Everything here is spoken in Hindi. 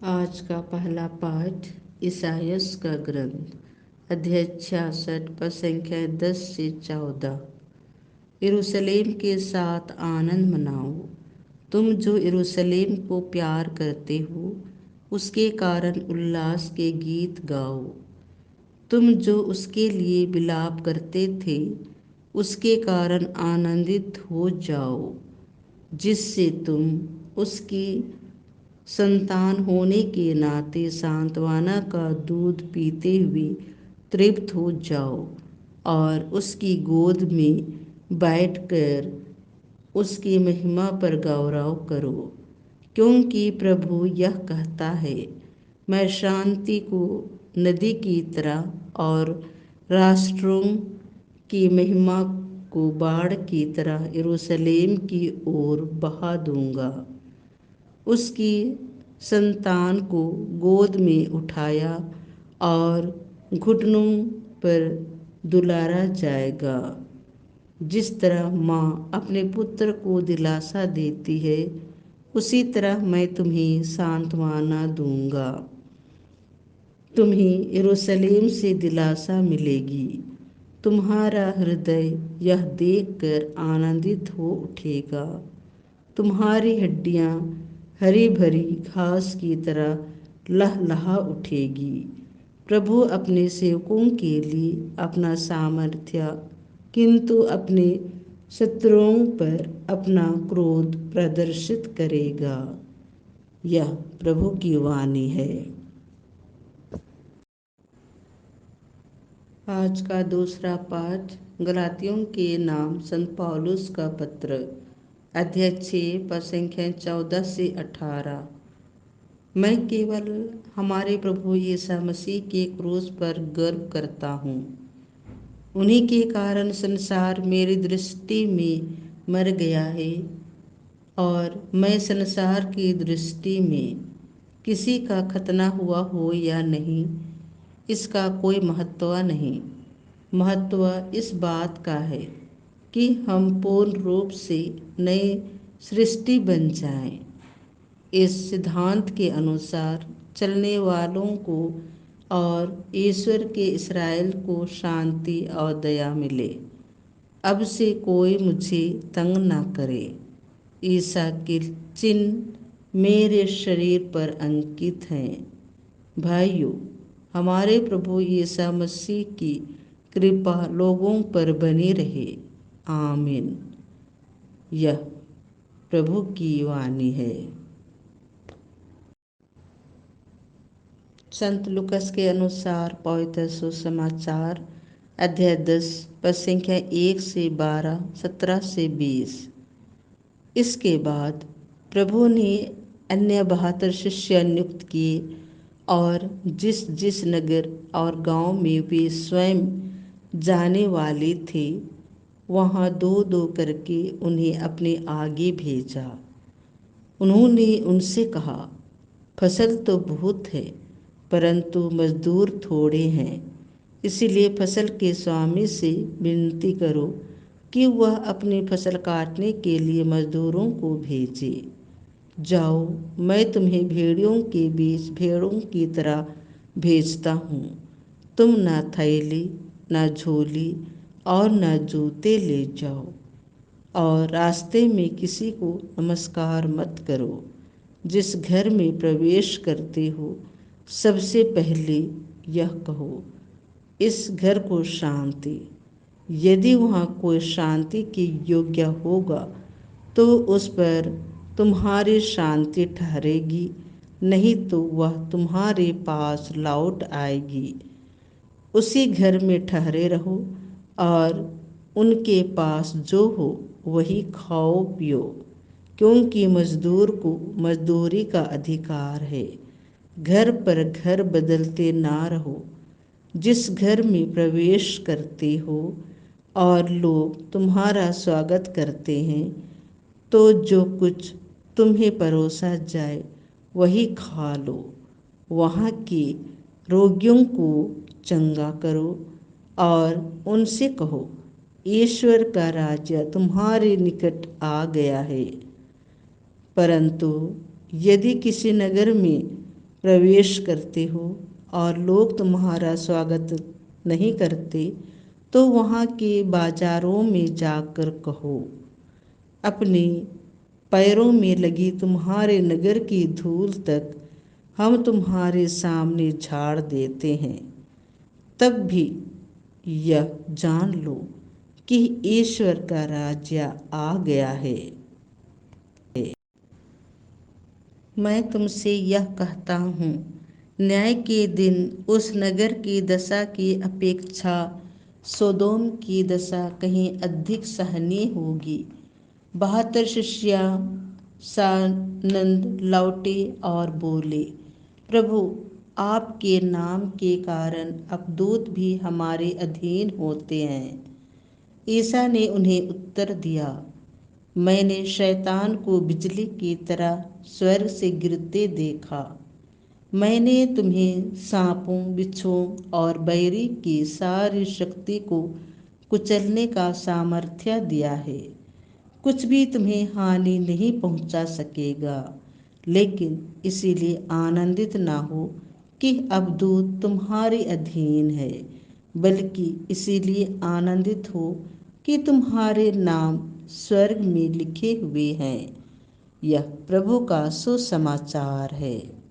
आज का पहला पाठ ईसाइयास का ग्रंथ अध्याय 66 पर संख्या 10 से 14। यरूशलेम के साथ आनंद मनाओ, तुम जो यरूशलेम को प्यार करते हो, उसके कारण उल्लास के गीत गाओ। तुम जो उसके लिए विलाप करते थे, उसके कारण आनंदित हो जाओ, जिससे तुम उसकी संतान होने के नाते सांत्वना का दूध पीते हुए तृप्त हो जाओ और उसकी गोद में बैठकर उसकी महिमा पर गौरव करो। क्योंकि प्रभु यह कहता है, मैं शांति को नदी की तरह और राष्ट्रों की महिमा को बाढ़ की तरह यरूशलेम की ओर बहा दूंगा। उसकी संतान को गोद में उठाया और घुटनों पर दुलारा जाएगा। जिस तरह माँ अपने पुत्र को दिलासा देती है, उसी तरह मैं तुम्हें सांत्वना दूंगा। तुम्हें यरूशलेम से दिलासा मिलेगी। तुम्हारा हृदय यह देखकर आनंदित हो उठेगा। तुम्हारी हड्डियाँ हरी भरी घास की तरह लहलहा उठेगी। प्रभु अपने सेवकों के लिए अपना सामर्थ्य, किंतु अपने शत्रुओं पर अपना क्रोध प्रदर्शित करेगा। यह प्रभु की वाणी है। आज का दूसरा पाठ गलातियों के नाम संत पौलुस का पत्र अध्याय 6 पर संख्या 14 से 18। मैं केवल हमारे प्रभु यीशु मसीह के क्रूस पर गर्व करता हूँ। उन्हीं के कारण संसार मेरी दृष्टि में मर गया है और मैं संसार की दृष्टि में किसी का खतना हुआ हो या नहीं, इसका कोई महत्व नहीं। महत्व इस बात का है कि हम पूर्ण रूप से नई सृष्टि बन जाएं। इस सिद्धांत के अनुसार चलने वालों को और ईश्वर के इस्राएल को शांति और दया मिले। अब से कोई मुझे तंग न करे। ईसा के चिन्ह मेरे शरीर पर अंकित हैं। भाइयों, हमारे प्रभु यीशु मसीह की कृपा लोगों पर बनी रहे। आमीन। यह प्रभु की वाणी है। संत लुकस के अनुसार पवित्र सुसमाचार अध्याय 10 पद संख्या 1 से 12, 17 से 20। इसके बाद प्रभु ने अन्य 72 शिष्य नियुक्त किए और जिस जिस नगर और गांव में वे स्वयं जाने वाले थे, वहां दो दो करके उन्हें अपने आगे भेजा। उन्होंने उनसे कहा, फसल तो बहुत है, परंतु मजदूर थोड़े हैं। इसलिए फसल के स्वामी से विनती करो कि वह अपनी फसल काटने के लिए मजदूरों को भेजे। जाओ, मैं तुम्हें भेड़ियों के बीच भेड़ों की तरह भेजता हूँ। तुम न थैली, न झोली और न जूते ले जाओ, और रास्ते में किसी को नमस्कार मत करो। जिस घर में प्रवेश करते हो, सबसे पहले यह कहो, इस घर को शांति। यदि वहाँ कोई शांति के योग्य होगा, तो उस पर तुम्हारी शांति ठहरेगी, नहीं तो वह तुम्हारे पास लौट आएगी। उसी घर में ठहरे रहो और उनके पास जो हो वही खाओ पियो, क्योंकि मजदूर को मजदूरी का अधिकार है। घर पर घर बदलते ना रहो। जिस घर में प्रवेश करते हो और लोग तुम्हारा स्वागत करते हैं, तो जो कुछ तुम्हें परोसा जाए वही खा लो। वहाँ के रोगियों को चंगा करो और उनसे कहो, ईश्वर का राज्य तुम्हारे निकट आ गया है। परंतु यदि किसी नगर में प्रवेश करते हो और लोग तुम्हारा स्वागत नहीं करते, तो वहाँ के बाजारों में जाकर कहो, अपने पैरों में लगी तुम्हारे नगर की धूल तक हम तुम्हारे सामने झाड़ देते हैं। तब भी यह जान लो कि ईश्वर का राज्य आ गया है। मैं तुमसे यह कहता हूँ, न्याय के दिन उस नगर की दशा की अपेक्षा सोदोम की दशा कहीं अधिक सहनीय होगी। 72 शिष्य सानंद लौटे और बोले, प्रभु, आपके नाम के कारण अब दूत भी हमारे अधीन होते हैं। ईसा ने उन्हें उत्तर दिया, मैंने शैतान को बिजली की तरह स्वर्ग से गिरते देखा। मैंने तुम्हें सांपों, बिच्छुओं और बैरी की सारी शक्ति को कुचलने का सामर्थ्य दिया है। कुछ भी तुम्हें हानि नहीं पहुंचा सकेगा। लेकिन इसीलिए आनंदित ना हो कि अब दूत तुम्हारे अधीन है, बल्कि इसीलिए आनंदित हो कि तुम्हारे नाम स्वर्ग में लिखे हुए हैं। यह प्रभु का सुसमाचार है।